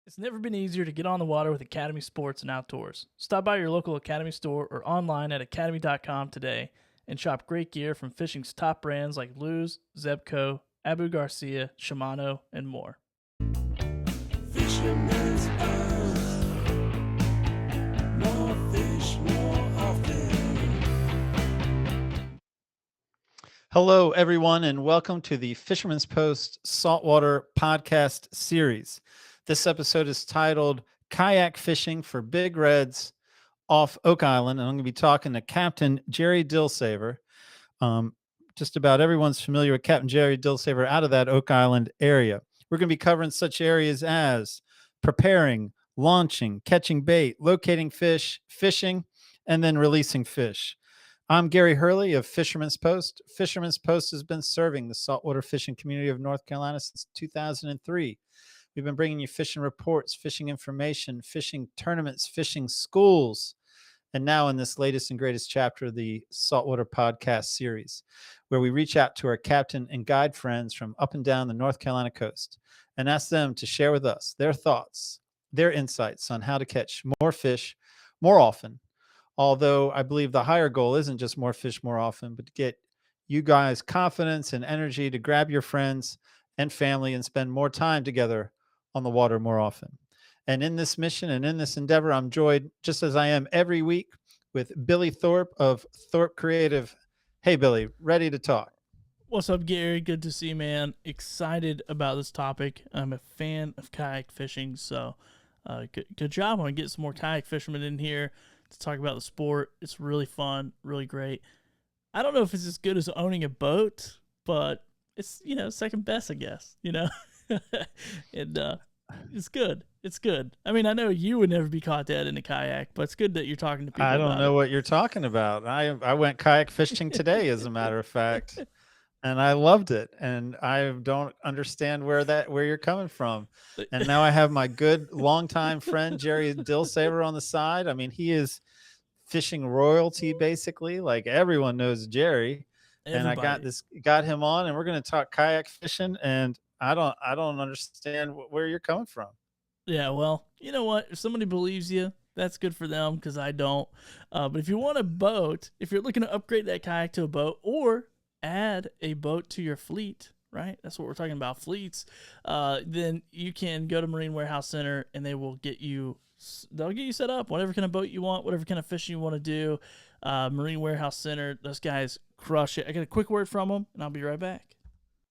It's never been easier to get on the water with Academy Sports and Outdoors. Stop by your local Academy store or online at academy.com today and shop great gear from fishing's top brands like Luz, Zebco, Abu Garcia, Shimano, and more. Fisherman's Post. More fish, more often. Hello, everyone, and welcome to the Fisherman's Post Saltwater Podcast Series. This episode is titled Kayak Fishing for Big Reds off Oak Island, and I'm going to be talking to Captain Jerry Dilsaver. Just about everyone's familiar with Captain Jerry Dilsaver out of that Oak Island area. We're going to be covering such areas as preparing, launching, catching bait, locating fish, fishing, and then releasing fish. I'm Gary Hurley of Fisherman's Post. Fisherman's Post has been serving the saltwater fishing community of North Carolina since 2003. We've been bringing you fishing reports, fishing information, fishing tournaments, fishing schools, and now in this latest and greatest chapter of the Saltwater Podcast Series, where we reach out to our captain and guide friends from up and down the North Carolina coast and ask them to share with us their thoughts, their insights on how to catch more fish more often. Although I believe the higher goal isn't just more fish more often, but to get you guys confidence and energy to grab your friends and family and spend more time together on the water more often. And in this mission and in this endeavor, I'm joined, just as I am every week, with Billy Thorpe of Thorpe Creative. Hey, Billy, ready to talk? What's up, Gary? Good to see you, man. Excited about this topic. I'm a fan of kayak fishing, so good job on getting some more kayak fishermen in here to talk about the sport. It's really fun, really great. I don't know if it's as good as owning a boat, but it's, second best, I guess, and it's good. It's good. I mean, I know you would never be caught dead in a kayak, but it's good that you're talking to people I don't about know it. what you're talking about. I went kayak fishing today, as a matter of fact, and I loved it. And I don't understand where you're coming from. And now I have my good longtime friend Jerry Dilsaver on the side. I mean, he is fishing royalty basically. Like everyone knows Jerry. And I Everybody. got him on, and we're going to talk kayak fishing. And I don't understand where you're coming from. Yeah, well, you know what? If somebody believes you, that's good for them because I don't. But if you want a boat, if you're looking to upgrade that kayak to a boat or add a boat to your fleet, right? That's what we're talking about, fleets. Then you can go to Marine Warehouse Center and they'll get you set up, whatever kind of boat you want, whatever kind of fishing you want to do. Marine Warehouse Center, those guys crush it. I got a quick word from them and I'll be right back.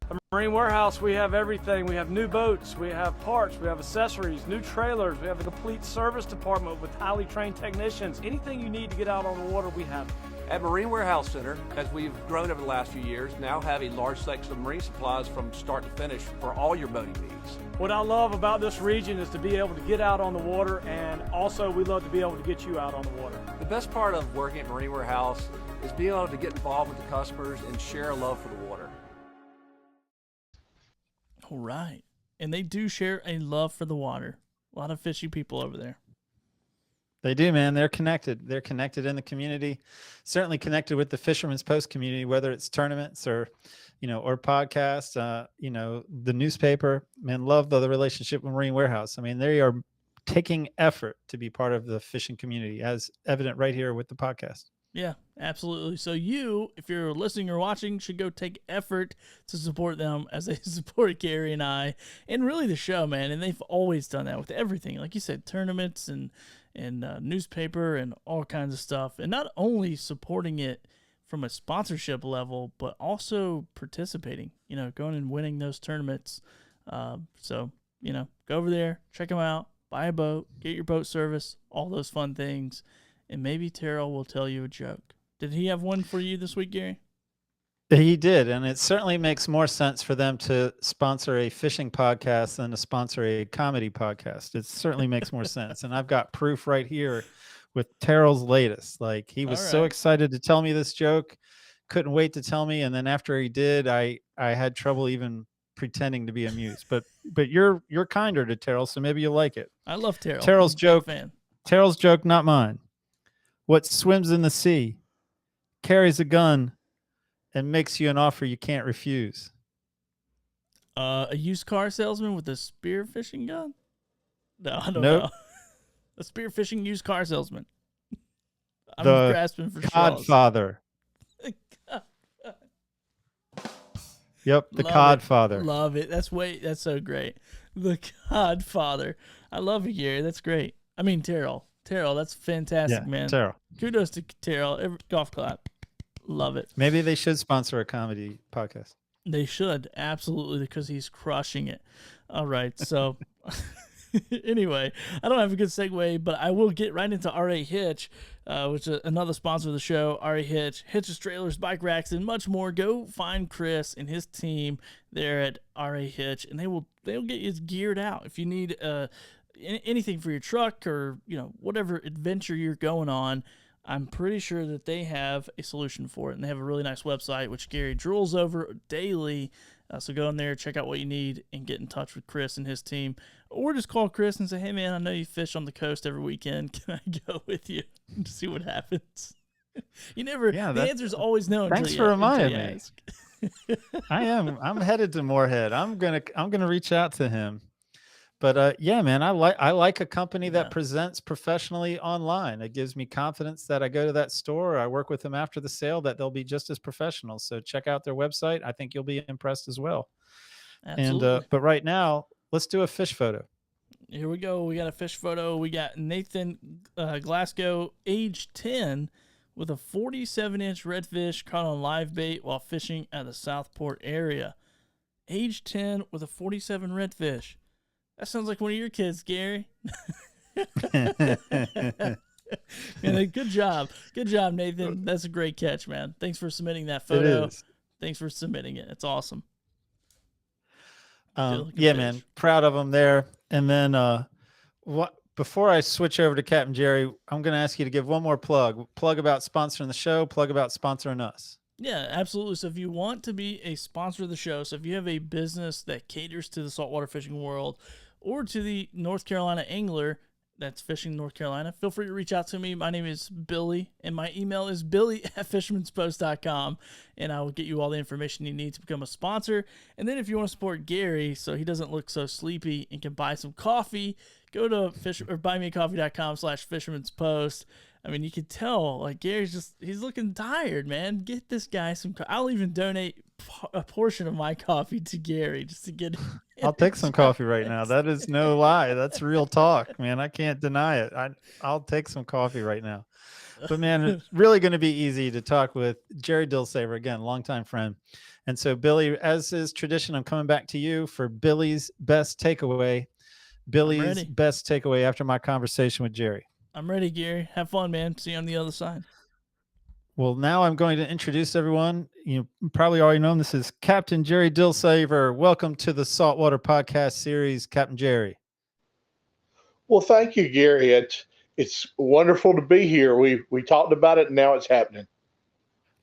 At Marine Warehouse, we have everything. We have new boats, we have parts, we have accessories, new trailers, we have a complete service department with highly trained technicians. Anything you need to get out on the water, we have. At Marine Warehouse Center, as we've grown over the last few years, now have a large selection of marine supplies from start to finish for all your boating needs. What I love about this region is to be able to get out on the water, and also we love to be able to get you out on the water. The best part of working at Marine Warehouse is being able to get involved with the customers and share a love for the water. All right. And they do share a love for the water. A lot of fishy people over there. They do, man. They're connected. They're connected in the community, certainly connected with the Fisherman's Post community, whether it's tournaments or, or podcasts, the newspaper. Man, love the relationship with Marine Warehouse. I mean, they are taking effort to be part of the fishing community, as evident right here with the podcast. Yeah, absolutely. So you, if you're listening or watching, should go take effort to support them as they support Gary and I, and really the show, man. And they've always done that with everything, like you said, tournaments and newspaper and all kinds of stuff. And not only supporting it from a sponsorship level, but also participating. Going and winning those tournaments. So go over there, check them out, buy a boat, get your boat service, all those fun things. And maybe Terrell will tell you a joke. Did he have one for you this week, Gary? He did, and it certainly makes more sense for them to sponsor a fishing podcast than to sponsor a comedy podcast. It certainly makes more sense, and I've got proof right here with Terrell's latest. Like, he was so excited to tell me this joke, couldn't wait to tell me, and then after he did, I had trouble even pretending to be amused. But you're kinder to Terrell, so maybe you'll like it. I love Terrell. Terrell's joke. Fan. Terrell's joke, not mine. What swims in the sea, carries a gun, and makes you an offer you can't refuse? A used car salesman with a spear fishing gun? No, I don't Nope. know. A spearfishing used car salesman. I'm The grasping for straws. Codfather. Yep, the Love it. Codfather. Love it. That's so great. The Godfather. I love you, Gary. That's great. I mean, Terrell. Terrell, that's fantastic, Yeah, man. Terrell. Kudos to Terrell. Golf clap. Love it. Maybe they should sponsor a comedy podcast. They should, absolutely, because he's crushing it. All right, so anyway, I don't have a good segue, but I will get right into RA Hitch, which is another sponsor of the show. RA Hitch, hitches, trailers, bike racks, and much more. Go find Chris and his team there at RA Hitch, and they'll get you geared out. If you need anything for your truck or whatever adventure you're going on, I'm pretty sure that they have a solution for it, and they have a really nice website, which Gary drools over daily. So go in there, check out what you need, and get in touch with Chris and his team. Or just call Chris and say, hey, man, I know you fish on the coast every weekend. Can I go with you to see what happens? The answer's always no. Thanks for reminding me. I'm headed to Moorhead. I'm gonna reach out to him. But yeah, man, I like a company that presents professionally online. It gives me confidence that I go to that store, or I work with them after the sale, that they'll be just as professional. So check out their website. I think you'll be impressed as well. Absolutely. And but right now, let's do a fish photo. Here we go. We got a fish photo. We got Nathan Glasgow, age 10, with a 47-inch redfish caught on live bait while fishing at the Southport area. Age 10 with a 47 redfish. That sounds like one of your kids, Gary. Man, good job. Good job, Nathan. That's a great catch, man. Thanks for submitting that photo. Thanks for submitting it. It's awesome. Yeah, man. Proud of them there. And then before I switch over to Captain Jerry, I'm going to ask you to give one more plug about sponsoring the show, plug about sponsoring us. Yeah, absolutely. So if you want to be a sponsor of the show, so if you have a business that caters to the saltwater fishing world or to the North Carolina angler that's fishing North Carolina, feel free to reach out to me. My name is Billy, and my email is billy@fishermanspost.com, and I will get you all the information you need to become a sponsor. And then if you want to support Gary so he doesn't look so sleepy and can buy some coffee, go to buymeacoffee.com/fishermanspost. I mean, you can tell, like, he's looking tired, man. Get this guy some I'll even donate a portion of my coffee to Gary just to get I'll take some coffee right now. That is no lie. That's real talk, man. I can't deny it. I'll take some coffee right now. But, man, it's really going to be easy to talk with Jerry Dilsaver, again, longtime friend. And so, Billy, as is tradition, I'm coming back to you for Billy's best takeaway. Billy's best takeaway after my conversation with Jerry. I'm ready, Gary. Have fun, man. See you on the other side. Well, now I'm going to introduce everyone. You probably already know him. This is Captain Jerry Dilsaver. Welcome to the Saltwater Podcast Series, Captain Jerry. Well, thank you, Gary. It's wonderful to be here. We talked about it, and now it's happening.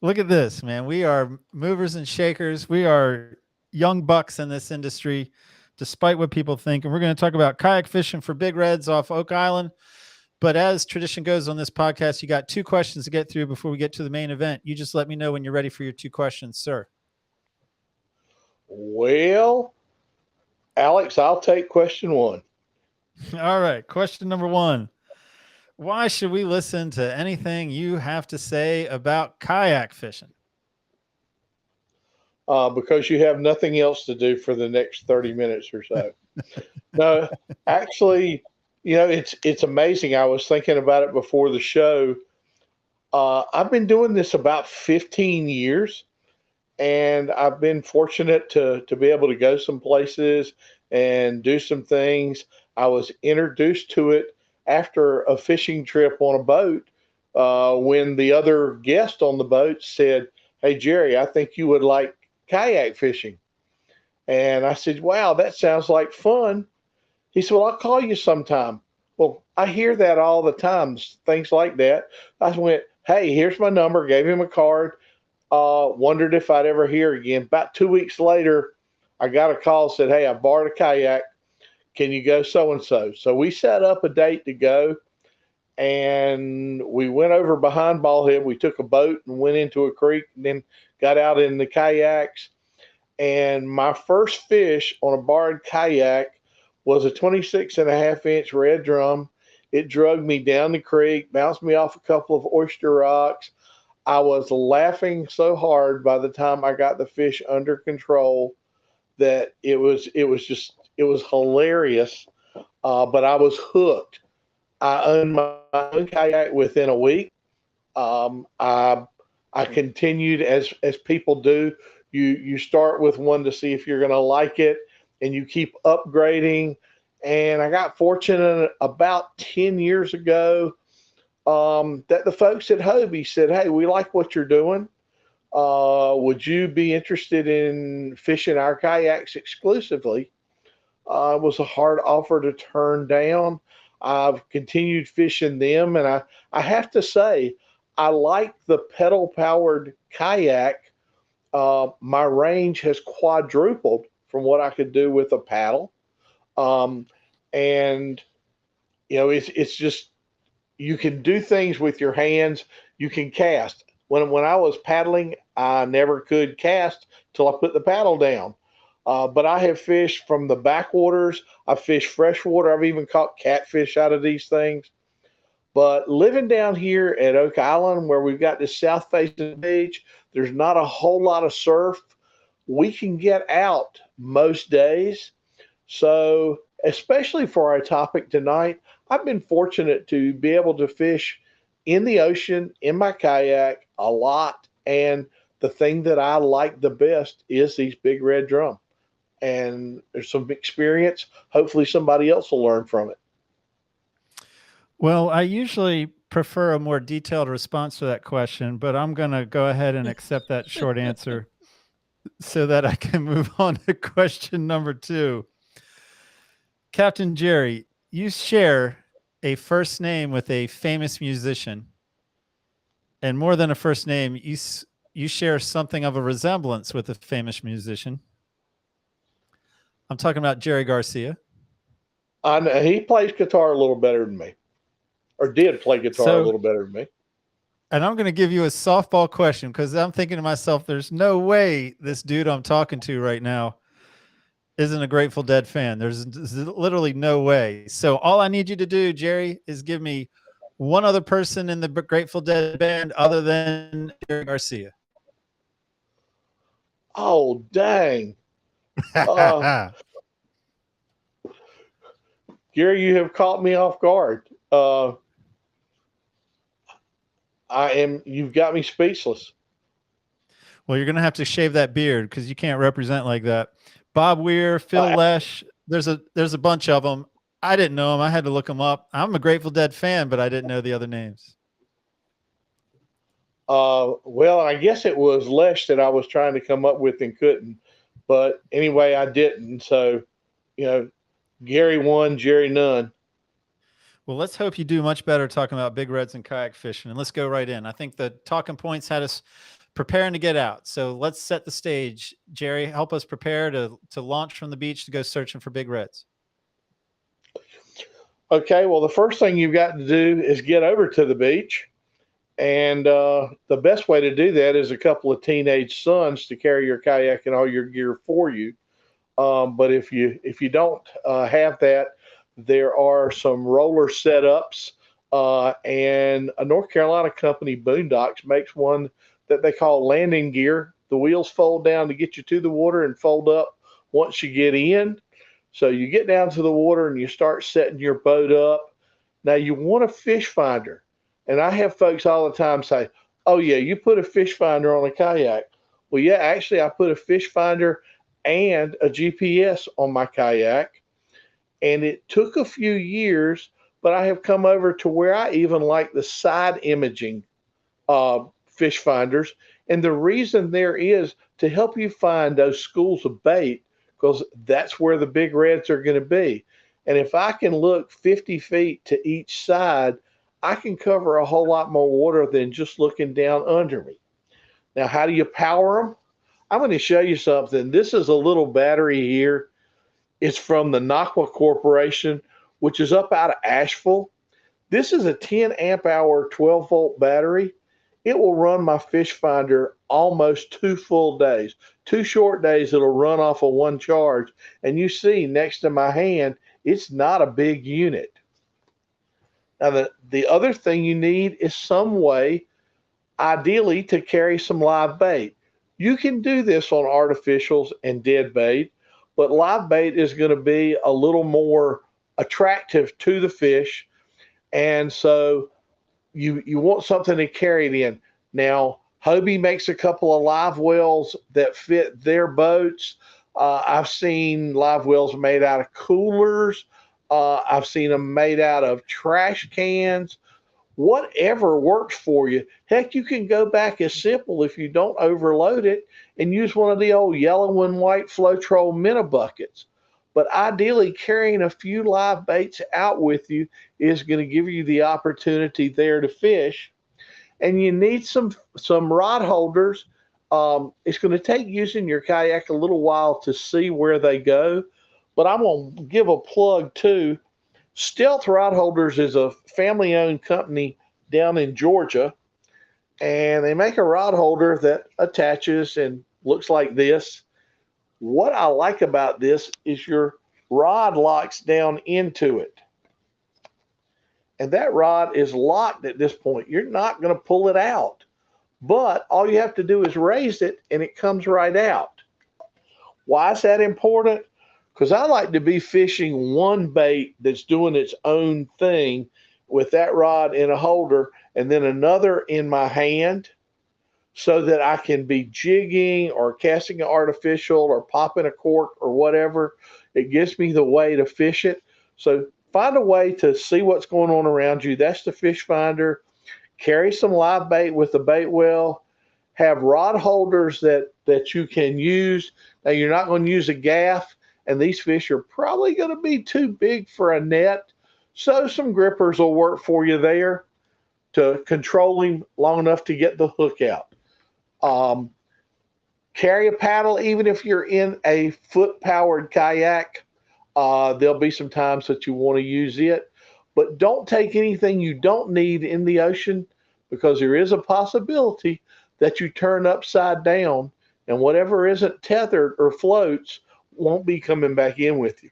Look at this, man. We are movers and shakers. We are young bucks in this industry, despite what people think. And we're going to talk about kayak fishing for big reds off Oak Island. But as tradition goes on this podcast, you got 2 questions to get through before we get to the main event. You just let me know when you're ready for your 2 questions, sir. Well, Alex, I'll take question 1. All right. Question number 1. Why should we listen to anything you have to say about kayak fishing? Because you have nothing else to do for the next 30 minutes or so. No, actually, it's amazing. I was thinking about it before the show. I've been doing this about 15 years, and I've been fortunate to be able to go some places and do some things. I was introduced to it after a fishing trip on a boat when the other guest on the boat said, "Hey, Jerry, I think you would like kayak fishing." And I said, "Wow, that sounds like fun." He said, "Well, I'll call you sometime." Well, I hear that all the time, things like that. I went, "Hey, here's my number," gave him a card, wondered if I'd ever hear again. About 2 weeks later, I got a call, said, "Hey, I borrowed a kayak. Can you go so-and-so?" So we set up a date to go, and we went over behind Ballhead. We took a boat and went into a creek, and then got out in the kayaks. And my first fish on a borrowed kayak was a 26.5-inch red drum. It drugged me down the creek, bounced me off a couple of oyster rocks. I was laughing so hard by the time I got the fish under control that it was hilarious. But I was hooked. I owned my own kayak within a week. Um, I I continued as people do. You start with one to see if you're going to like it, and you keep upgrading. And I got fortunate about 10 years ago that the folks at Hobie said, "Hey, we like what you're doing. Would you be interested in fishing our kayaks exclusively?" It was a hard offer to turn down. I've continued fishing them, and I have to say, I like the pedal powered kayak. My range has quadrupled from what I could do with a paddle. Um, and it's just you can do things with your hands. You can cast. When I was paddling, I never could cast till I put the paddle down. But I have fished from the backwaters. I've fished freshwater. I've even caught catfish out of these things. But living down here at Oak Island, where we've got this south facing beach, there's not a whole lot of surf. We can get out most days. So, especially for our topic tonight, I've been fortunate to be able to fish in the ocean in my kayak a lot. And the thing that I like the best is these big red drum. And there's some experience. Hopefully, somebody else will learn from it. Well, I usually prefer a more detailed response to that question, but I'm going to go ahead and accept that short answer so that I can move on to question number 2. Captain Jerry, you share a first name with a famous musician, and more than a first name, you share something of a resemblance with a famous musician. I'm talking about Jerry Garcia. I know he plays guitar a little better than me, or did play guitar a little better than me. And I'm going to give you a softball question because I'm thinking to myself, there's no way this dude I'm talking to right now isn't a Grateful Dead fan. There's literally no way. So all I need you to do, Jerry, is give me one other person in the Grateful Dead band other than Jerry Garcia. Oh, dang. Uh, Gary, you have caught me off guard. You've got me speechless. Well, you're going to have to shave that beard because you can't represent like that. Bob Weir, Phil Lesh, there's a bunch of them. I didn't know them. I had to look them up. I'm a Grateful Dead fan, but I didn't know the other names. Well, I guess it was Lesh that I was trying to come up with and couldn't. But anyway, I didn't. So, Gary won, Jerry none. Well, let's hope you do much better talking about big reds and kayak fishing. And let's go right in. I think the talking points had us preparing to get out. So let's set the stage. Jerry, help us prepare to launch from the beach to go searching for big reds. Okay, well, the first thing you've got to do is get over to the beach. And the best way to do that is a couple of teenage sons to carry your kayak and all your gear for you. But if you don't have that, there are some roller setups, and a North Carolina company, Boondocks, makes one that they call landing gear. The wheels fold down to get you to the water and fold up once you get in. So you get down to the water and you start setting your boat up. Now you want a fish finder. And I have folks all the time say, "Oh yeah, you put a fish finder on a kayak." Well, yeah, actually I put a fish finder and a GPS on my kayak. And it took a few years, but I have come over to where I even like the side imaging fish finders. And the reason there is to help you find those schools of bait, because that's where the big reds are going to be. And if I can look 50 feet to each side, I can cover a whole lot more water than just looking down under me. Now, how do you power them? I'm going to show you something. This is a little battery here. It's from the Naqua Corporation, which is up out of Asheville. This is a 10 amp hour, 12 volt battery. It will run my fish finder almost 2 full days. 2 short days, it'll run off of one charge. And you see next to my hand, It's not a big unit. Now, the other thing you need is some way, ideally, to carry some live bait. You can do this on artificials and dead bait, but live bait is going to be a little more attractive to the fish. And so you want something to carry it in. Now, Hobie makes a couple of live wells that fit their boats. I've seen live wells made out of coolers. I've seen them made out of trash cans. Whatever works for you. Heck, you can go back as simple if you don't overload it and use one of the old yellow and white Floetrol minnow buckets. But ideally, carrying a few live baits out with you is going to give you the opportunity there to fish. And you need some rod holders. It's going to take using your kayak a little while to see where they go. But I'm going to give a plug too. Stealth Rod Holders is a family-owned company down in Georgia, and they make a rod holder that attaches and looks like this. What I like about this is your rod locks down into it, and that rod is locked at this point. You're not going to pull it out, but all you have to do is raise it, and it comes right out. Why is that important? Because I like to be fishing one bait that's doing its own thing with that rod in a holder and then another in my hand so that I can be jigging or casting an artificial or popping a cork or whatever. It gives me the way to fish it. So find a way to see what's going on around you. That's the fish finder. Carry some live bait with the bait well. Have rod holders that you can use. Now, you're not going to use a gaff, and these fish are probably going to be too big for a net. So some grippers will work for you there to control him long enough to get the hook out. Carry a paddle, even if you're in a foot-powered kayak. There'll be some times that you want to use it. But don't take anything you don't need in the ocean, because there is a possibility that you turn upside down and whatever isn't tethered or floats won't be coming back in with you.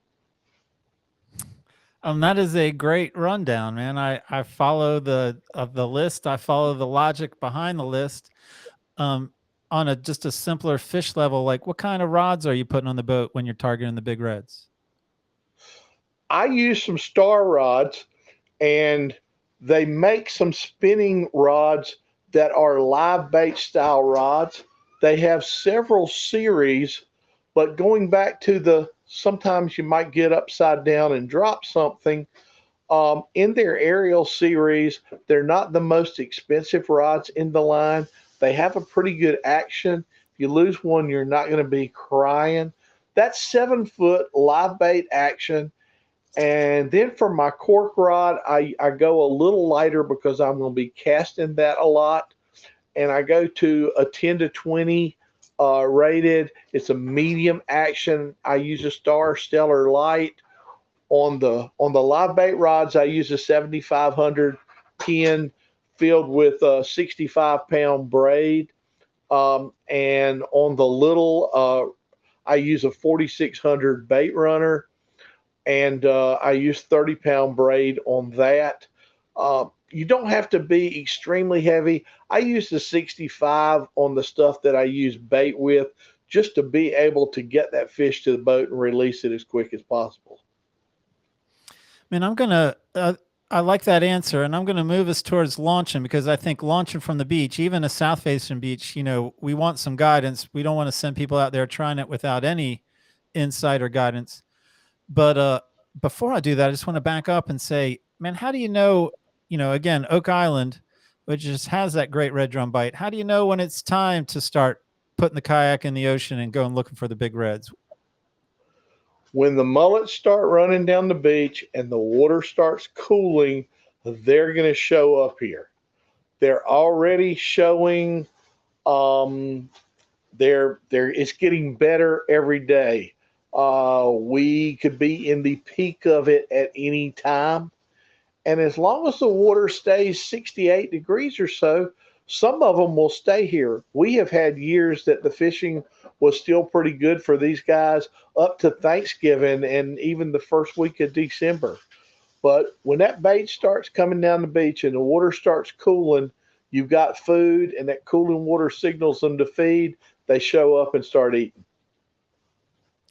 That is a great rundown, man. I follow the list. I follow the logic behind the list. On just a simpler fish level, like what kind of rods are you putting on the boat when you're targeting the big reds? I use some star rods, and they make some spinning rods that are live bait style rods. They have several series, but going back to sometimes you might get upside down and drop something. In their aerial series, they're not the most expensive rods in the line. They have a pretty good action. If you lose one, you're not going to be crying. That's 7-foot live bait action. And then for my cork rod, I go a little lighter because I'm going to be casting that a lot. And I go to a 10 to 20 rated. It's a medium action. I use a Star Stellar Light. On the live bait rods, I use a 7500 10 filled with a 65-pound braid. And on the little, I use a 4600 bait runner, and I use 30-pound braid on that. You don't have to be extremely heavy. I use the 65 on the stuff that I use bait with, just to be able to get that fish to the boat and release it as quick as possible. Man, I like that answer, and I'm going to move us towards launching, because I think launching from the beach, even a south facing beach, we want some guidance. We don't want to send people out there trying it without any insight or guidance. But before I do that, I just want to back up and say, man, how do you know, again, Oak Island, which just has that great red drum bite, how do you know when it's time to start putting the kayak in the ocean and going looking for the big reds? When the mullets start running down the beach and the water starts cooling, they're going to show up here. They're already showing. It's getting better every day. We could be in the peak of it at any time. And as long as the water stays 68 degrees or so, Some of them will stay here. We have had years that the fishing was still pretty good for these guys up to Thanksgiving and even the first week of December. But when that bait starts coming down the beach and the water starts cooling, you've got food, and that cooling water signals them to feed. They show up and start eating.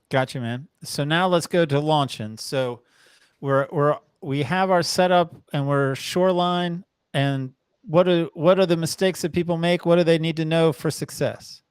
Gotcha, man. So now let's go to launching. So we have our setup and we're shoreline. And what are the mistakes that people make? What do they need to know for success?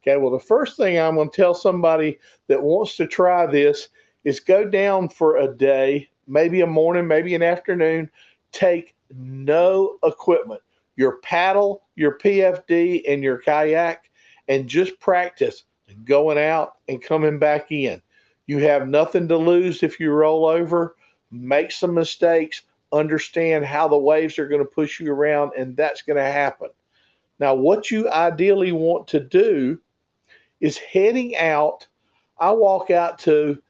Okay, well, the first thing I'm going to tell somebody that wants to try this is go down for a day, maybe a morning, maybe an afternoon. Take no equipment, your paddle, your PFD, and your kayak, and just practice going out and coming back in. You have nothing to lose if you roll over, make some mistakes, understand how the waves are going to push you around, and that's going to happen. Now, what you ideally want to do is heading out. I walk out to,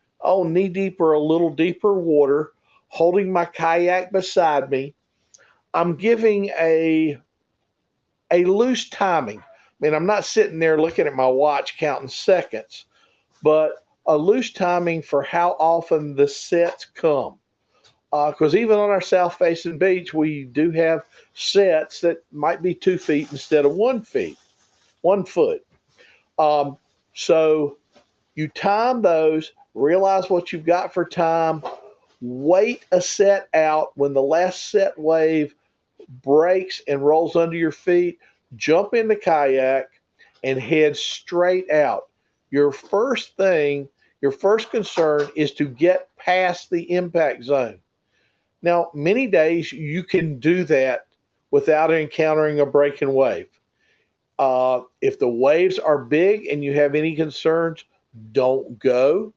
knee deep or a little deeper water, holding my kayak beside me. I'm giving a loose timing. I mean, I'm not sitting there looking at my watch counting seconds, but a loose timing for how often the sets come. Because even on our south facing beach, we do have sets that might be 2 feet instead of 1 foot. So you time those, realize what you've got for time, wait a set out. When the last set wave breaks and rolls under your feet, jump in the kayak and head straight out. Your first concern is to get past the impact zone. Now, many days you can do that without encountering a breaking wave. If the waves are big and you have any concerns, don't go.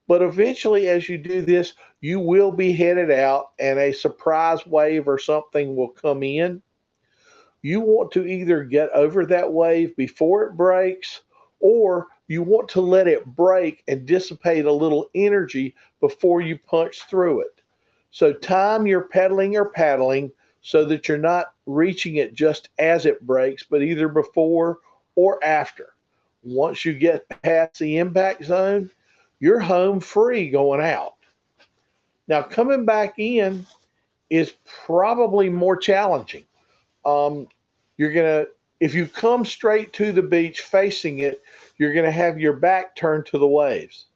But eventually, as you do this, you will be headed out and a surprise wave or something will come in. You want to either get over that wave before it breaks, or you want to let it break and dissipate a little energy before you punch through it. So time your pedaling or paddling so that you're not reaching it just as it breaks, but either before or after. Once you get past the impact zone, you're home free going out. Now, coming back in is probably more challenging. If you come straight to the beach facing it, you're going to have your back turned to the waves.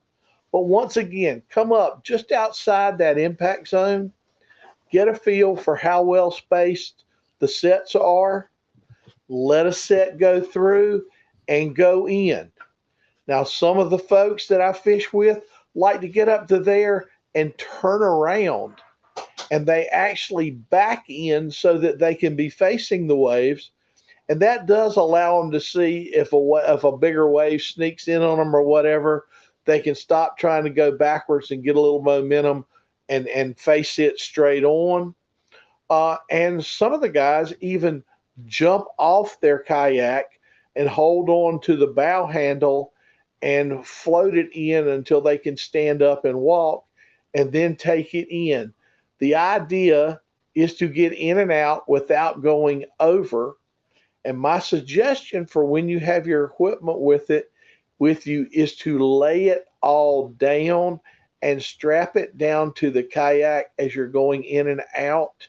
But once again, come up just outside that impact zone, get a feel for how well spaced the sets are, let a set go through, and go in. Now, some of the folks that I fish with like to get up to there and turn around, and they actually back in so that they can be facing the waves. And that does allow them to see if a bigger wave sneaks in on them or whatever, they can stop trying to go backwards and get a little momentum and face it straight on. And some of the guys even jump off their kayak and hold on to the bow handle and float it in until they can stand up and walk and then take it in. The idea is to get in and out without going over. And my suggestion for when you have your equipment with you is to lay it all down and strap it down to the kayak as you're going in and out.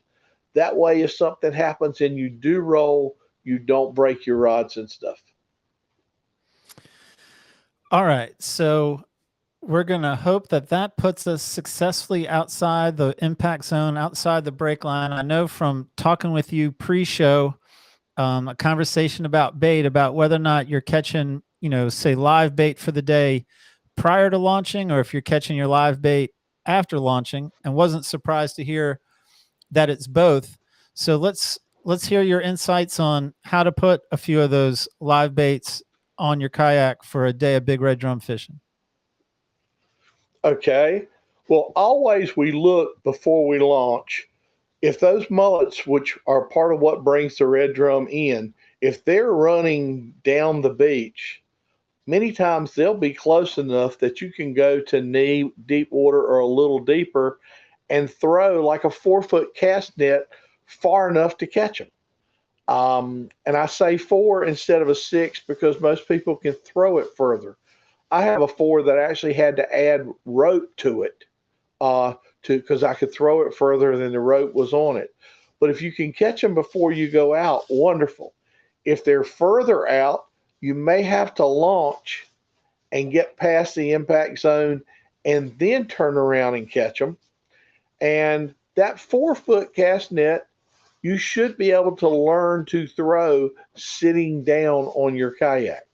That way, if something happens and you do roll, you don't break your rods and stuff. All right. So we're going to hope that puts us successfully outside the impact zone, outside the break line. I know from talking with you pre-show, a conversation about bait, about whether or not you're catching, say live bait for the day prior to launching, or if you're catching your live bait after launching, and wasn't surprised to hear that it's both. So let's hear your insights on how to put a few of those live baits on your kayak for a day of big red drum fishing. Okay. Well, always we look before we launch. If those mullets, which are part of what brings the red drum in, if they're running down the beach, many times they'll be close enough that you can go to knee deep water or a little deeper and throw like a 4-foot cast net far enough to catch them. And I say 4 instead of a 6 because most people can throw it further. I have a 4 that I actually had to add rope to it because I could throw it further than the rope was on it. But if you can catch them before you go out, wonderful. If they're further out, you may have to launch and get past the impact zone and then turn around and catch them. And that 4-foot cast net, you should be able to learn to throw sitting down on your kayak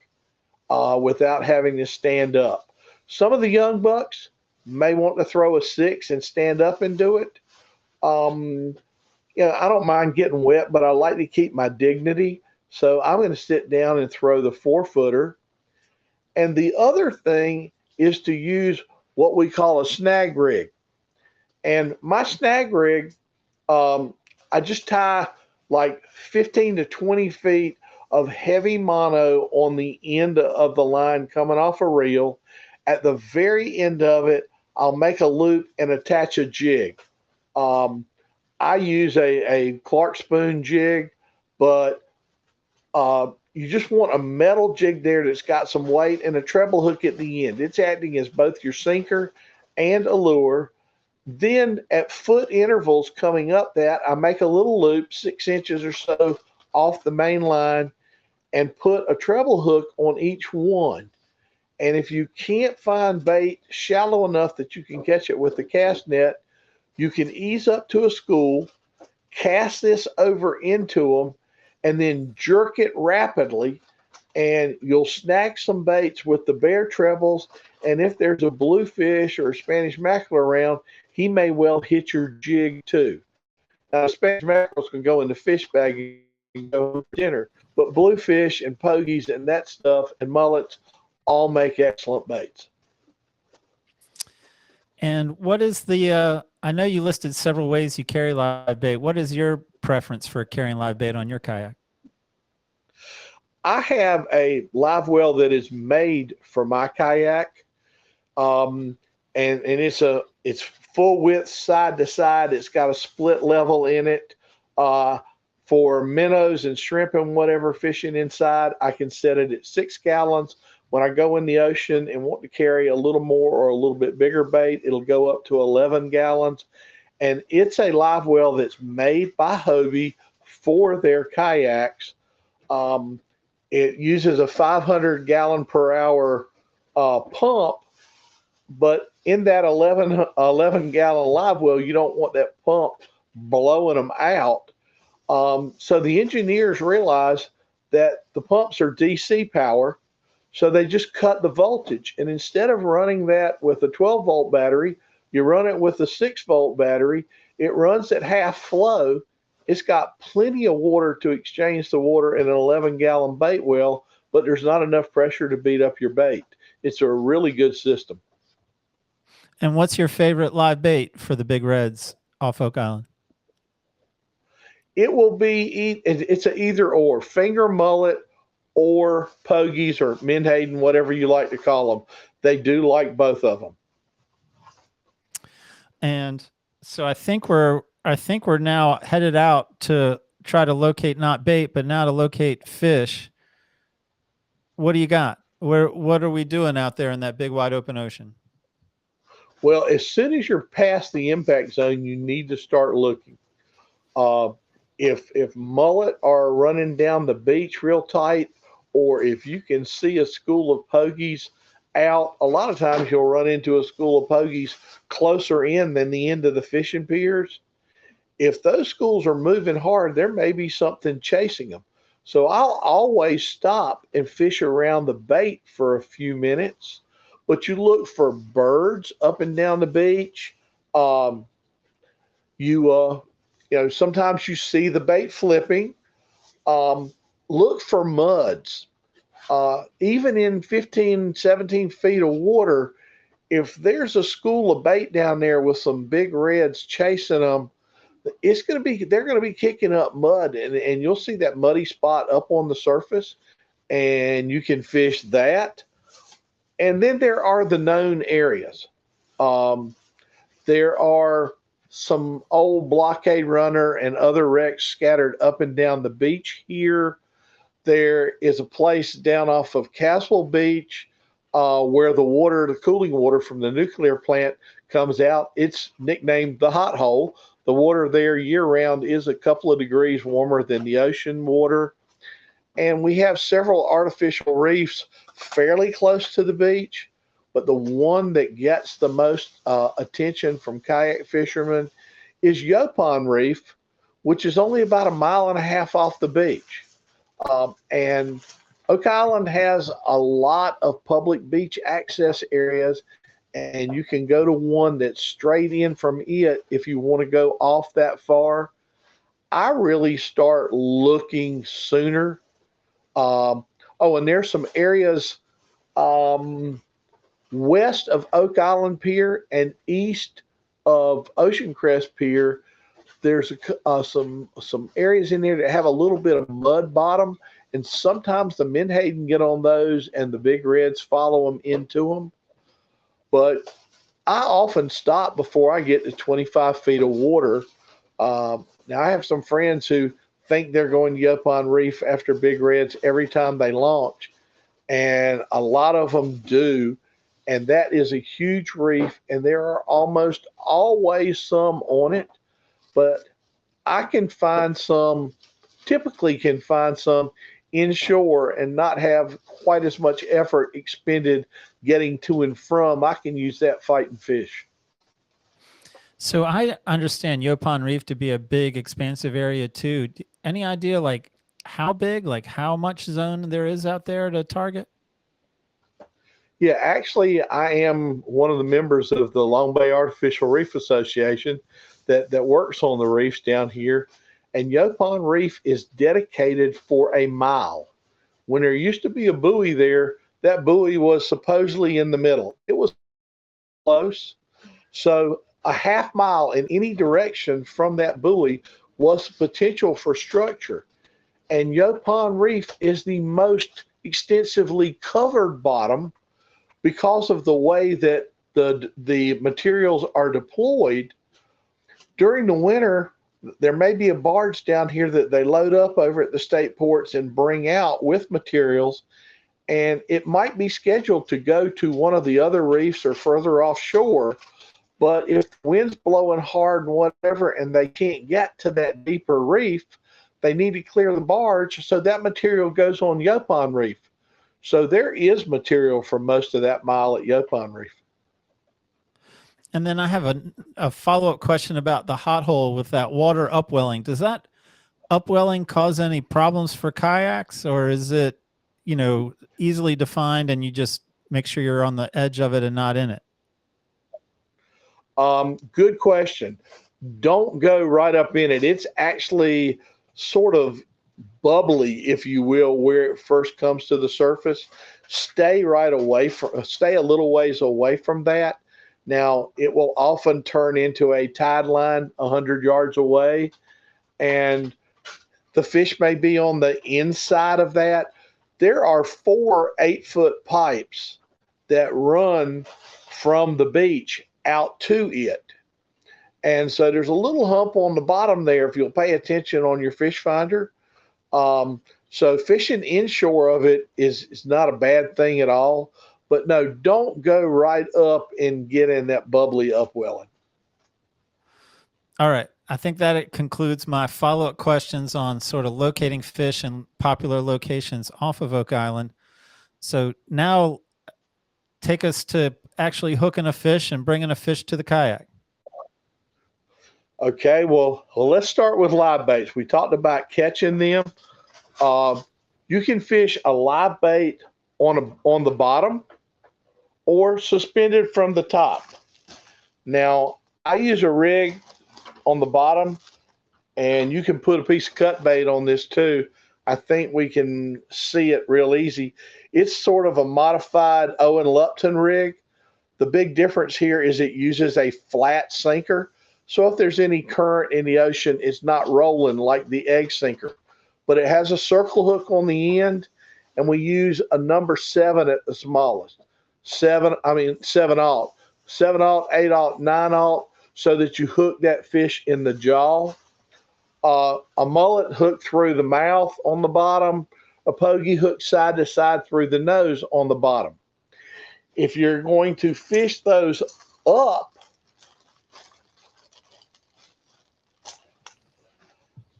without having to stand up. Some of the young bucks may want to throw a 6 and stand up and do it. I don't mind getting wet, but I like to keep my dignity. So I'm going to sit down and throw the 4-footer. And the other thing is to use what we call a snag rig. And my snag rig, I just tie like 15 to 20 feet of heavy mono on the end of the line coming off a reel. At the very end of it, I'll make a loop and attach a jig. I use a Clark spoon jig, but you just want a metal jig there that's got some weight and a treble hook at the end. It's acting as both your sinker and a lure. Then at foot intervals coming up that, I make a little loop 6 inches or so off the main line and put a treble hook on each one. And if you can't find bait shallow enough that you can catch it with the cast net, you can ease up to a school, cast this over into them, and then jerk it rapidly, and you'll snag some baits with the bare trebles. And if there's a bluefish or a Spanish mackerel around, he may well hit your jig too. Now, Spanish mackerels can go in the fish bag and go for dinner, but bluefish and pogies and that stuff and mullets all make excellent baits. And what is the, I know you listed several ways you carry live bait. What is your preference for carrying live bait on your kayak? I have a live well that is made for my kayak. And it's full width side to side. It's got a split level in it. For minnows and shrimp and whatever fishing inside, I can set it at 6 gallons. When I go in the ocean and want to carry a little more or a little bit bigger bait, it'll go up to 11 gallons. And it's a live well that's made by Hobie for their kayaks. It uses a 500 gallon per hour pump, but in that 11 gallon live well, you don't want that pump blowing them out. So the engineers realize that the pumps are DC power. So they just cut the voltage. And instead of running that with a 12-volt battery, you run it with a 6-volt battery. It runs at half flow. It's got plenty of water to exchange the water in an 11-gallon bait well, but there's not enough pressure to beat up your bait. It's a really good system. And what's your favorite live bait for the big reds off Oak Island? It will be, it's a either or, finger mullet or pogies or menhaden, whatever you like to call them. They do like both of them. And so I think we're now headed out to try to locate not bait, but now to locate fish. What do you got? What are we doing out there in that big wide open ocean? Well, as soon as you're past the impact zone, you need to start looking. If mullet are running down the beach real tight, or if you can see a school of pogies out, a lot of times you'll run into a school of pogies closer in than the end of the fishing piers. If those schools are moving hard, there may be something chasing them. So I'll always stop and fish around the bait for a few minutes, but you look for birds up and down the beach. Sometimes you see the bait flipping. Look for muds. Even in 15, 17 feet of water, if there's a school of bait down there with some big reds chasing them, they're going to be kicking up mud, and you'll see that muddy spot up on the surface, and you can fish that. And then there are the known areas. There are some old blockade runner and other wrecks scattered up and down the beach here. There is a place down off of Castle Beach where the cooling water from the nuclear plant comes out. It's nicknamed the hot hole. The water there year round is a couple of degrees warmer than the ocean water. And we have several artificial reefs fairly close to the beach, but the one that gets the most attention from kayak fishermen is Yaupon Reef, which is only about a mile and a half off the beach. And Oak Island has a lot of public beach access areas, and you can go to one that's straight in from it if you want to go off that far. I really start looking sooner. And there's some areas west of Oak Island Pier and east of Ocean Crest Pier. There's some areas in there that have a little bit of mud bottom, and sometimes the menhaden get on those and the big reds follow them into them. But I often stop before I get to 25 feet of water. Now I have some friends who think they're going to Yaupon Reef after big reds every time they launch, and a lot of them do. And that is a huge reef, and there are almost always some on it. But I typically can find some inshore and not have quite as much effort expended getting to and from. I can use that fighting fish. So I understand Yaupon Reef to be a big, expansive area too. Any idea like how big, like how much zone there is out there to target? Yeah, actually, I am one of the members of the Long Bay Artificial Reef Association that works on the reefs down here. And Yaupon Reef is dedicated for a mile. When there used to be a buoy there, that buoy was supposedly in the middle. It was close. So a half mile in any direction from that buoy was potential for structure. And Yaupon Reef is the most extensively covered bottom because of the way that the materials are deployed. During the winter, there may be a barge down here that they load up over at the state ports and bring out with materials, and it might be scheduled to go to one of the other reefs or further offshore. But if the wind's blowing hard and whatever, and they can't get to that deeper reef, they need to clear the barge, so that material goes on Yaupon Reef. So there is material for most of that mile at Yaupon Reef. And then I have a follow-up question about the hot hole with that water upwelling. Does that upwelling cause any problems for kayaks, or is it, easily defined and you just make sure you're on the edge of it and not in it? Good question. Don't go right up in it. It's actually sort of bubbly, if you will, where it first comes to the surface. Stay a little ways away from that. Now, it will often turn into a tide line 100 yards away, and the fish may be on the inside of that. There are 4 8-foot pipes that run from the beach out to it. And so there's a little hump on the bottom there if you'll pay attention on your fish finder. So fishing inshore of it is not a bad thing at all. But no, don't go right up and get in that bubbly upwelling. All right. I think that it concludes my follow-up questions on sort of locating fish in popular locations off of Oak Island. So now take us to actually hooking a fish and bringing a fish to the kayak. Okay, well, let's start with live baits. We talked about catching them. You can fish a live bait on the bottom or suspended from the top. Now, I use a rig on the bottom, and you can put a piece of cut bait on this too. I think we can see it real easy. It's sort of a modified Owen Lupton rig. The big difference here is it uses a flat sinker. So if there's any current in the ocean, it's not rolling like the egg sinker. But it has a circle hook on the end, and we use a number 7 at the smallest. 7-aught, 7-aught, 8-aught, 9-aught. so that you hook that fish in the jaw. A mullet hooked through the mouth on the bottom, a pokey hooked side to side through the nose on the bottom. If you're going to fish those up,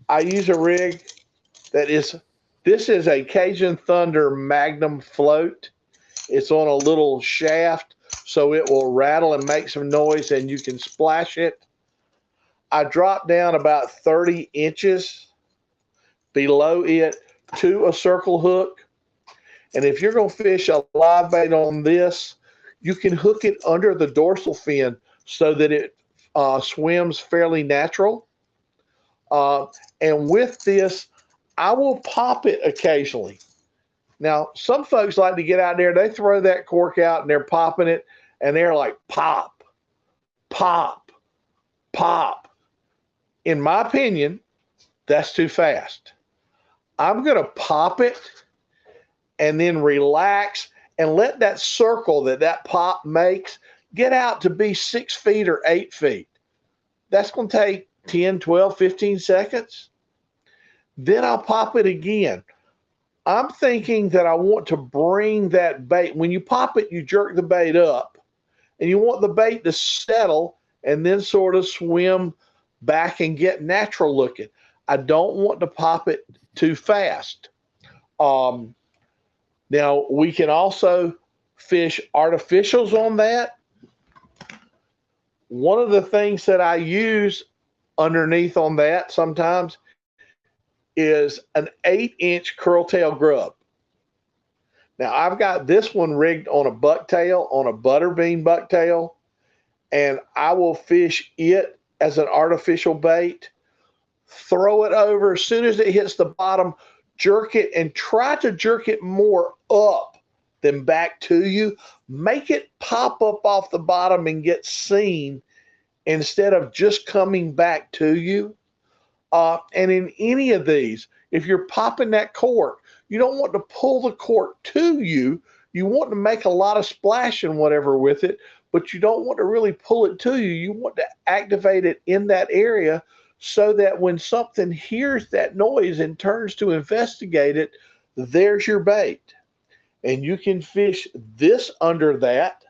I use a rig this is a Cajun Thunder Magnum float. It's on a little shaft, so it will rattle and make some noise and you can splash it. I drop down about 30 inches below it to a circle hook. And if you're going to fish a live bait on this, you can hook it under the dorsal fin so that it swims fairly natural. And with this, I will pop it occasionally. Now, some folks like to get out there, they throw that cork out and they're popping it, and they're like, pop, pop, pop. In my opinion, that's too fast. I'm going to pop it and then relax and let that circle that pop makes get out to be 6 feet or 8 feet. That's going to take 10, 12, 15 seconds. Then I'll pop it again. I'm thinking that I want to bring that bait. When you pop it, you jerk the bait up, and you want the bait to settle and then sort of swim back and get natural looking. I don't want to pop it too fast. Now, we can also fish artificials on that. One of the things that I use underneath on that sometimes is an 8-inch curl-tail grub. Now, I've got this one rigged on a bucktail, on a butterbean bucktail, and I will fish it as an artificial bait, throw it over. As soon as it hits the bottom, jerk it and try to jerk it more up than back to you. Make it pop up off the bottom and get seen instead of just coming back to you. And in any of these, if you're popping that cork, you don't want to pull the cork to you. You want to make a lot of splash and whatever with it, but you don't want to really pull it to you. You want to activate it in that area so that when something hears that noise and turns to investigate it, there's your bait. And you can fish this under that.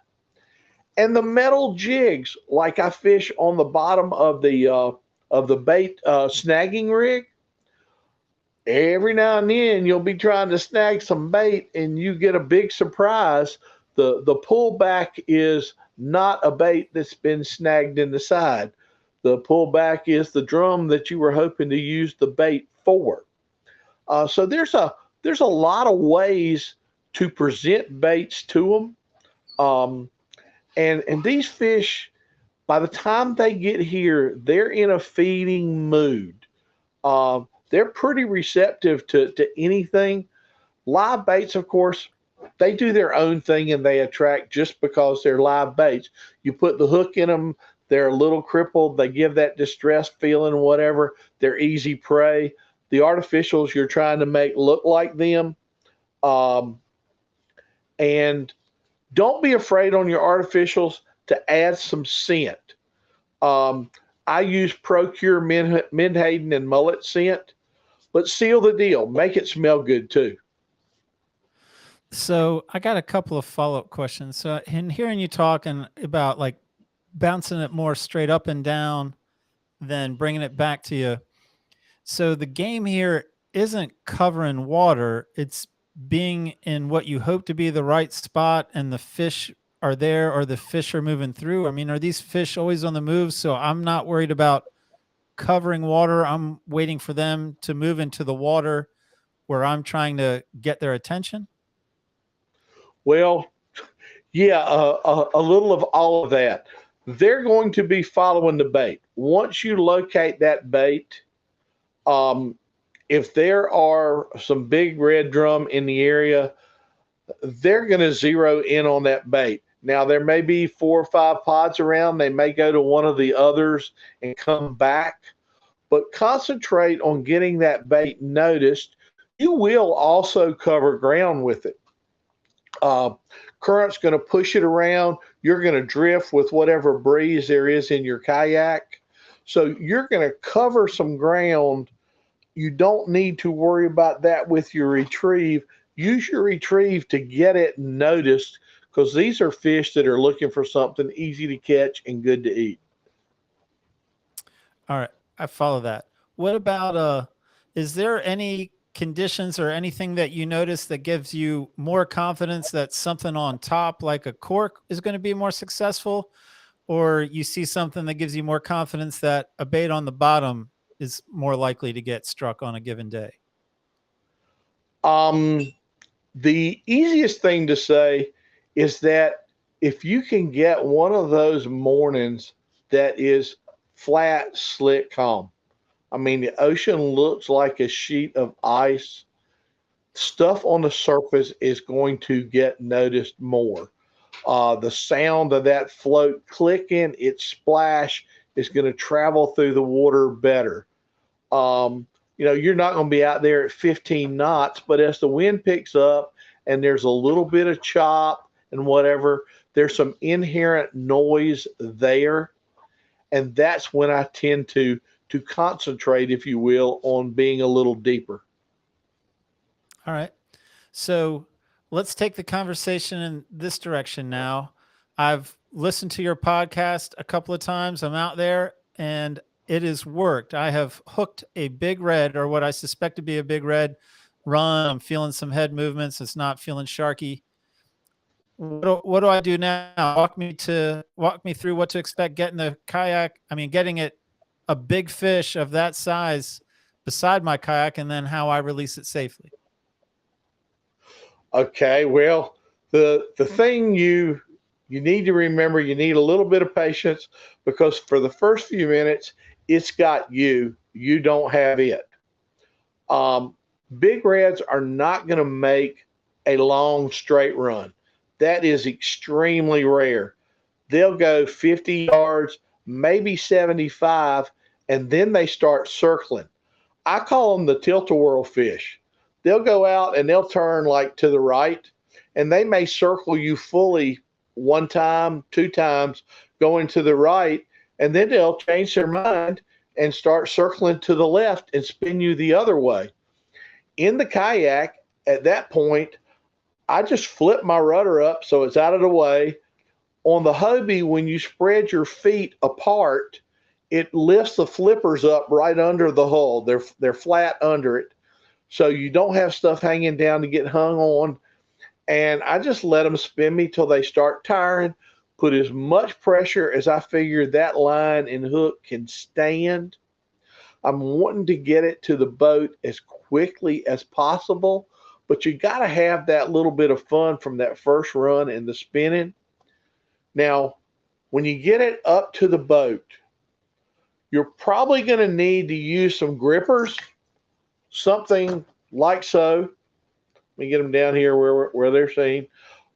And the metal jigs, like I fish on the bottom of the bait snagging rig, every now and then you'll be trying to snag some bait and you get a big surprise. The pullback is not a bait that's been snagged in the side. The pullback is the drum that you were hoping to use the bait for. So there's a lot of ways to present baits to them. And these fish, by the time they get here, they're in a feeding mood. They're pretty receptive to anything. Live baits, of course, they do their own thing and they attract just because they're live baits. You put the hook in them, they're a little crippled. They give that distressed feeling, whatever. They're easy prey. The artificials you're trying to make look like them. And don't be afraid on your artificials to add some scent. I use Procure Menhaden and mullet scent, but seal the deal. Make it smell good too. So I got a couple of follow-up questions. So in hearing you talking about like bouncing it more straight up and down than bringing it back to you. So the game here isn't covering water. It's being in what you hope to be the right spot and the fish are there or the fish are moving through. I mean, are these fish always on the move? So I'm not worried about covering water. I'm waiting for them to move into the water where I'm trying to get their attention. Well, yeah, a little of all of that. They're going to be following the bait. Once you locate that bait, if there are some big red drum in the area, they're going to zero in on that bait. Now, there may be 4 or 5 pods around. They may go to one of the others and come back, but concentrate on getting that bait noticed. You will also cover ground with it. Uh, Current's going to push it around. You're going to drift with whatever breeze there is in your kayak. So you're going to cover some ground. You don't need to worry about that with your retrieve. Use your retrieve to get it noticed, because these are fish that are looking for something easy to catch and good to eat. All right, I follow that. What about is there any conditions or anything that you notice that gives you more confidence that something on top like a cork is going to be more successful, or you see something that gives you more confidence that a bait on the bottom is more likely to get struck on a given day? The easiest thing to say is that if you can get one of those mornings that is flat, slick, calm. I mean, the ocean looks like a sheet of ice. Stuff on the surface is going to get noticed more. The sound of that float clicking, its splash, is going to travel through the water better. You're not going to be out there at 15 knots, but as the wind picks up and there's a little bit of chop and whatever, there's some inherent noise there. And that's when I tend to concentrate, if you will, on being a little deeper. All right. So let's take the conversation in this direction now. I've listened to your podcast a couple of times. I'm out there and it has worked. I have hooked a big red, or what I suspect to be a big red, run. I'm feeling some head movements. It's not feeling sharky. What do I do now? Walk me through what to expect getting the kayak. I mean, getting it a big fish of that size beside my kayak, and then how I release it safely. Okay, well, the thing you need to remember, you need a little bit of patience, because for the first few minutes, it's got you. You don't have it. Big reds are not going to make a long straight run. That is extremely rare. They'll go 50 yards, maybe 75, and then they start circling. I call them the tilt-a-whirl fish. They'll go out and they'll turn like to the right, and they may circle you fully one time, two times, going to the right, and then they'll change their mind and start circling to the left and spin you the other way. In the kayak, at that point, I just flip my rudder up so it's out of the way. On the Hobie, when you spread your feet apart, it lifts the flippers up right under the hull. They're flat under it, so you don't have stuff hanging down to get hung on. And I just let them spin me till they start tiring. Put as much pressure as I figure that line and hook can stand. I'm wanting to get it to the boat as quickly as possible, but you got to have that little bit of fun from that first run and the spinning. Now, when you get it up to the boat, you're probably going to need to use some grippers, something like so. Let me get them down here where they're seen,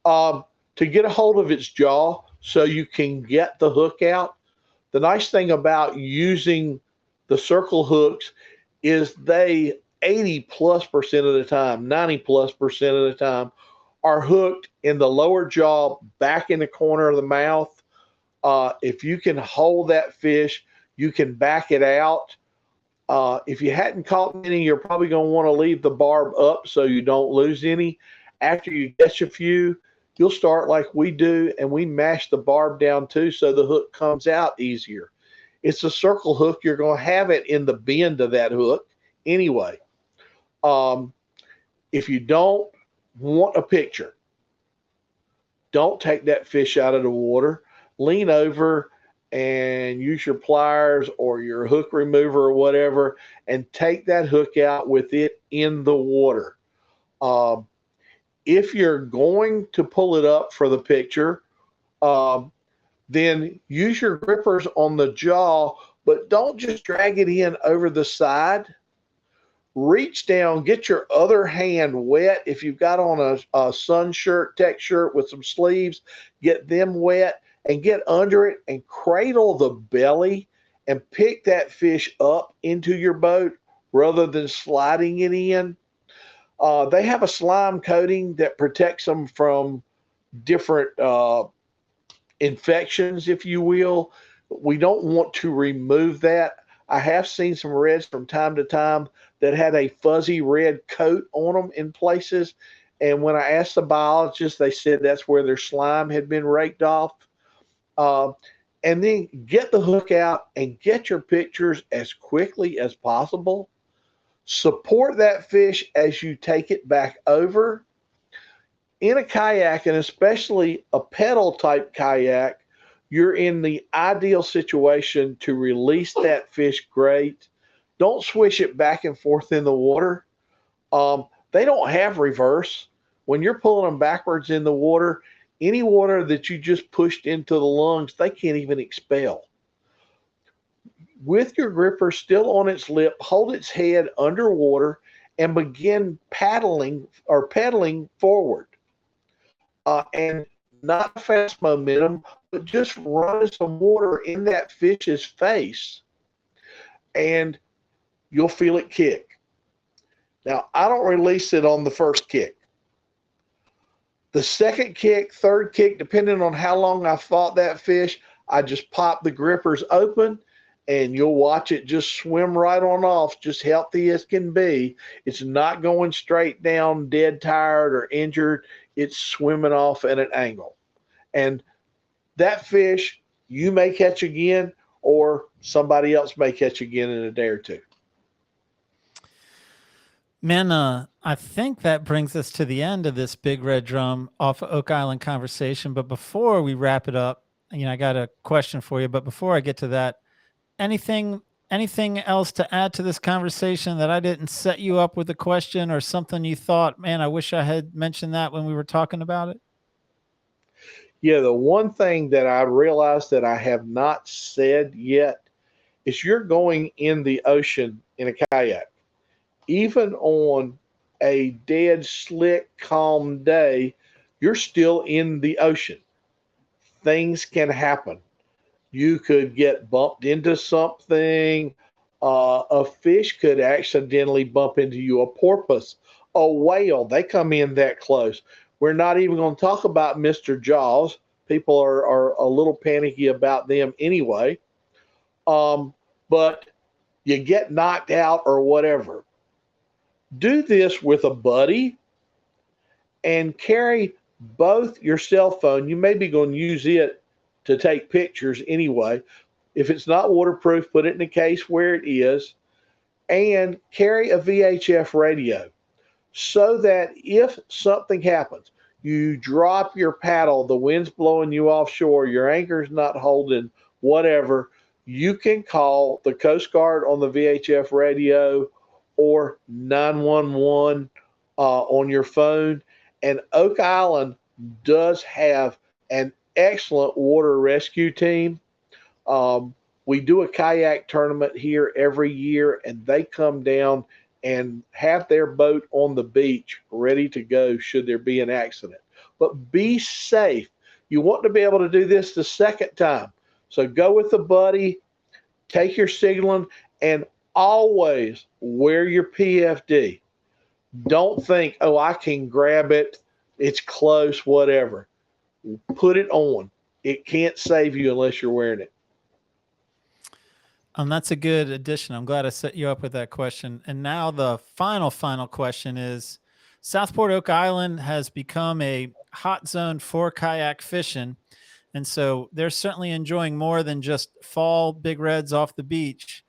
to get a hold of its jaw so you can get the hook out. The nice thing about using the circle hooks is they 80+% of the time, 90+% of the time, are hooked in the lower jaw, back in the corner of the mouth. If you can hold that fish, you can back it out. If you hadn't caught any, you're probably going to want to leave the barb up so you don't lose any. After you catch a few, you'll start like we do, and we mash the barb down too so the hook comes out easier. It's a circle hook. You're going to have it in the bend of that hook anyway. If you don't want a picture, don't take that fish out of the water. Lean over and use your pliers or your hook remover or whatever and take that hook out with it in the water. If you're going to pull it up for the picture, then use your grippers on the jaw, but don't just drag it in over the side. Reach down, get your other hand wet. If you've got on a sun shirt, tech shirt with some sleeves, get them wet and get under it and cradle the belly and pick that fish up into your boat rather than sliding it in. They have a slime coating that protects them from different infections, if you will. We don't want to remove that. I have seen some reds from time to time that had a fuzzy red coat on them in places. And when I asked the biologist, they said that's where their slime had been raked off. Uh, and then get the hook out and get your pictures as quickly as possible. Support that fish as you take it back over. In a kayak, and especially a pedal type kayak, you're in the ideal situation to release that fish great. Don't swish it back and forth in the water. They don't have reverse. When you're pulling them backwards in the water, any water that you just pushed into the lungs, they can't even expel. With your gripper still on its lip, hold its head underwater and begin paddling or pedaling forward. And not fast momentum, but just run some water in that fish's face and you'll feel it kick. Now, I don't release it on the first kick. The second kick, third kick, depending on how long I fought that fish, I just pop the grippers open and you'll watch it just swim right on off, just healthy as can be. It's not going straight down, dead tired or injured. It's swimming off at an angle. And that fish you may catch again, or somebody else may catch again in a day or two. Man, I think that brings us to the end of this Big Red Drum off of Oak Island conversation. But before we wrap it up, I got a question for you. But before I get to that, anything else to add to this conversation that I didn't set you up with a question or something you thought, man, I wish I had mentioned that when we were talking about it? Yeah, the one thing that I realized that I have not said yet is you're going in the ocean in a kayak. Even on a dead, slick, calm day, you're still in the ocean. Things can happen. You could get bumped into something. A fish could accidentally bump into you. A porpoise, a whale, they come in that close. We're not even going to talk about Mr. Jaws. People are a little panicky about them anyway. But you get knocked out or whatever. Do this with a buddy and carry both your cell phone. You may be going to use it to take pictures anyway. If it's not waterproof, put it in a case where it is, and carry a VHF radio so that if something happens, you drop your paddle, the wind's blowing you offshore, your anchor's not holding, whatever, you can call the Coast Guard on the VHF radio or 911 on your phone. And Oak Island does have an excellent water rescue team. We do a kayak tournament here every year, and they come down and have their boat on the beach ready to go should there be an accident. But be safe. You want to be able to do this the second time. So go with a buddy, take your signaling, and always wear your PFD. Don't think, oh, I can grab it, it's close, whatever. Put it on. It can't save you unless you're wearing it. That's a good addition. I'm glad I set you up with that question. And now the final question is, Southport Oak Island has become a hot zone for kayak fishing. And so they're certainly enjoying more than just fall big reds off the beach.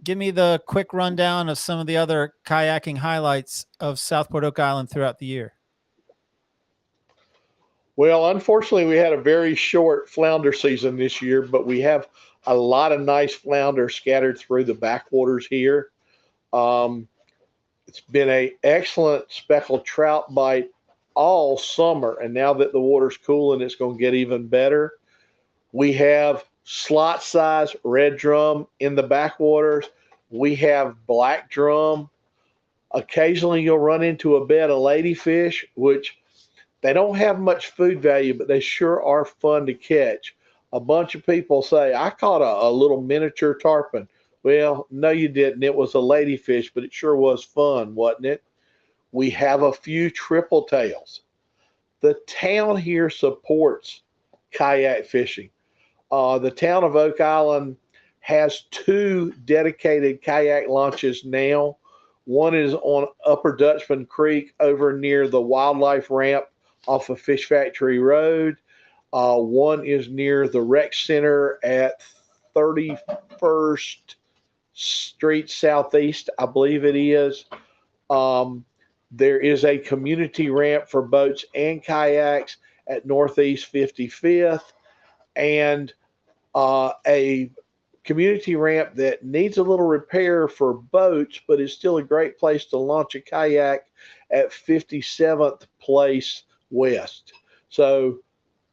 Give me the quick rundown of some of the other kayaking highlights of Southport Oak Island throughout the year. Well, unfortunately, we had a very short flounder season this year, but we have a lot of nice flounder scattered through the backwaters here. It's been an excellent speckled trout bite all summer, and now that the water's cooling, it's going to get even better. We have slot size red drum in the backwaters. We have black drum. Occasionally, you'll run into a bed of ladyfish, which they don't have much food value, but they sure are fun to catch. A bunch of people say, I caught a little miniature tarpon. Well, no, you didn't. It was a ladyfish, but it sure was fun, wasn't it? We have a few triple tails. The town here supports kayak fishing. The town of Oak Island has 2 dedicated kayak launches now. One is on Upper Dutchman Creek over near the wildlife ramp off of Fish Factory Road. One is near the rec center at 31st Street Southeast, I believe it is. There is a community ramp for boats and kayaks at Northeast 55th, and a community ramp that needs a little repair for boats, but is still a great place to launch a kayak at 57th Place West. So,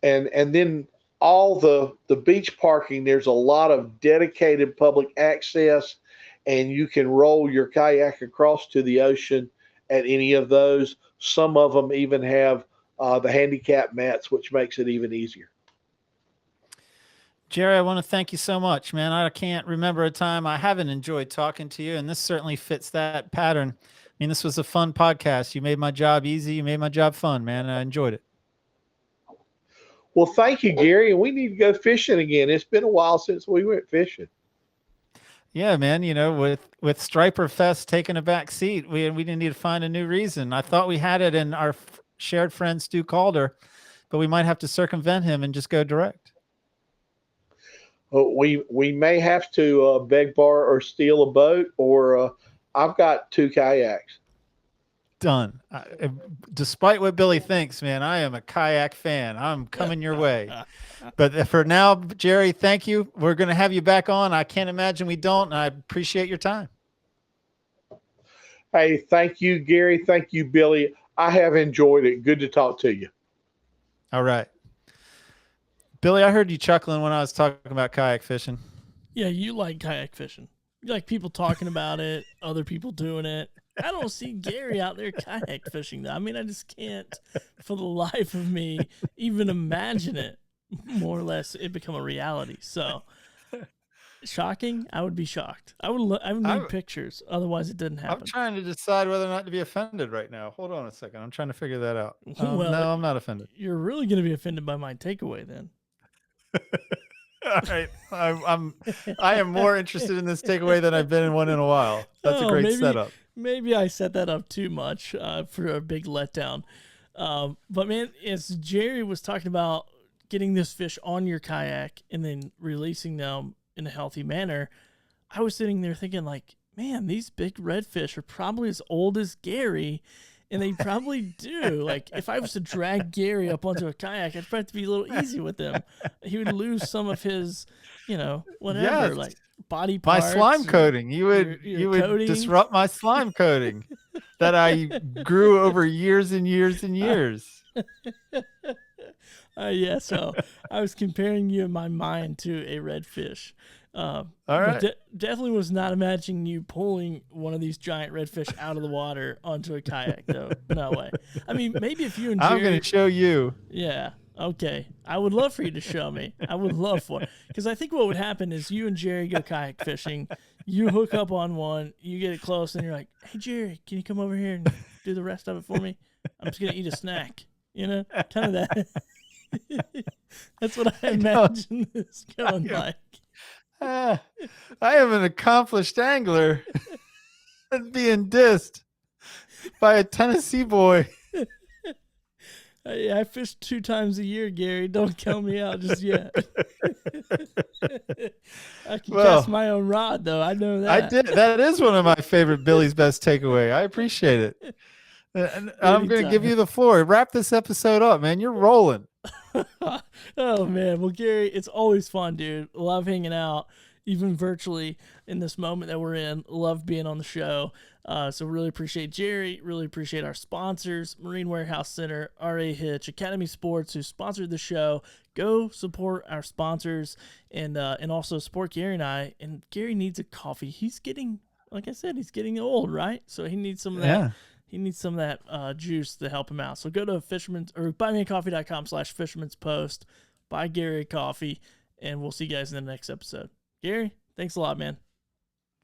and then all the beach parking, there's a lot of dedicated public access, and you can roll your kayak across to the ocean at any of those. Some of them even have the handicap mats, which makes it even easier. Jerry, I want to thank you so much, man. I can't remember a time I haven't enjoyed talking to you, and this certainly fits that pattern. I mean, this was a fun podcast. You made my job easy. You made my job fun, man. And I enjoyed it. Well, thank you, Gary. And we need to go fishing again. It's been a while since we went fishing. Yeah, man. You know, with Striper Fest taking a back seat, we didn't need to find a new reason. I thought we had it in our shared friend Stu Calder, but we might have to circumvent him and just go direct. We may have to beg, borrow, or steal a boat, or I've got 2 kayaks. Done. Despite what Billy thinks, man, I am a kayak fan. I'm coming your way. But for now, Jerry, thank you. We're going to have you back on. I can't imagine we don't. And I appreciate your time. Hey, thank you, Gary. Thank you, Billy. I have enjoyed it. Good to talk to you. All right. Billy, I heard you chuckling when I was talking about kayak fishing. Yeah, you like kayak fishing. You like people talking about it, other people doing it. I don't see Gary out there kayak fishing, though. I mean, I just can't, for the life of me, even imagine it. More or less, it become a reality. So, shocking? I would be shocked. I would need pictures. Otherwise, it didn't happen. I'm trying to decide whether or not to be offended right now. Hold on a second. I'm trying to figure that out. Well, no, I'm not offended. You're really going to be offended by my takeaway then. All right. I am more interested in this takeaway than I've been in one in a while. That's a great setup. Maybe I set that up too much for a big letdown. But man, as Jerry was talking about getting this fish on your kayak and then releasing them in a healthy manner, I was sitting there thinking like, man, these big redfish are probably as old as Gary. And they probably do. Like, if I was to drag Gary up onto a kayak, I'd probably have to be a little easy with him. He would lose some of his, whatever, Yes. like body parts. My slime coating. You would coating. disrupt my slime coating that I grew over years and years and years. Yeah, so I was comparing you in my mind to a redfish. All right. Definitely was not imagining you pulling one of these giant redfish out of the water onto a kayak, though. No way. I mean, maybe if you and Jerry... I'm going to show you. Yeah, okay. I would love for you to show me. I would love for it. Because I think what would happen is you and Jerry go kayak fishing. You hook up on one. You get it close, and you're like, hey, Jerry, can you come over here and do the rest of it for me? I'm just going to eat a snack. Kind of that. That's what I imagine this going like. I am an accomplished angler being dissed by a Tennessee boy. I fish 2 times a year, Gary. Don't count me out just yet. I can cast my own rod, though. I know that. I did. That is one of my favorite Billy's best takeaway. I appreciate it. And I'm going to give you the floor. Wrap this episode up, man. You're rolling. Oh, man. Well, Gary, it's always fun, dude. Love hanging out, even virtually in this moment that we're in. Love being on the show. So really appreciate Jerry. Really appreciate our sponsors, Marine Warehouse Center, RA Hitch, Academy Sports, who sponsored the show. Go support our sponsors and also support Gary and I. And Gary needs a coffee. He's getting, like I said, he's getting old, right? So he needs some of that. Yeah. He needs some of that juice to help him out. So go to fisherman's or buymeacoffee.com/fisherman's post. Buy Gary a coffee, and we'll see you guys in the next episode. Gary, thanks a lot, man.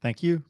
Thank you.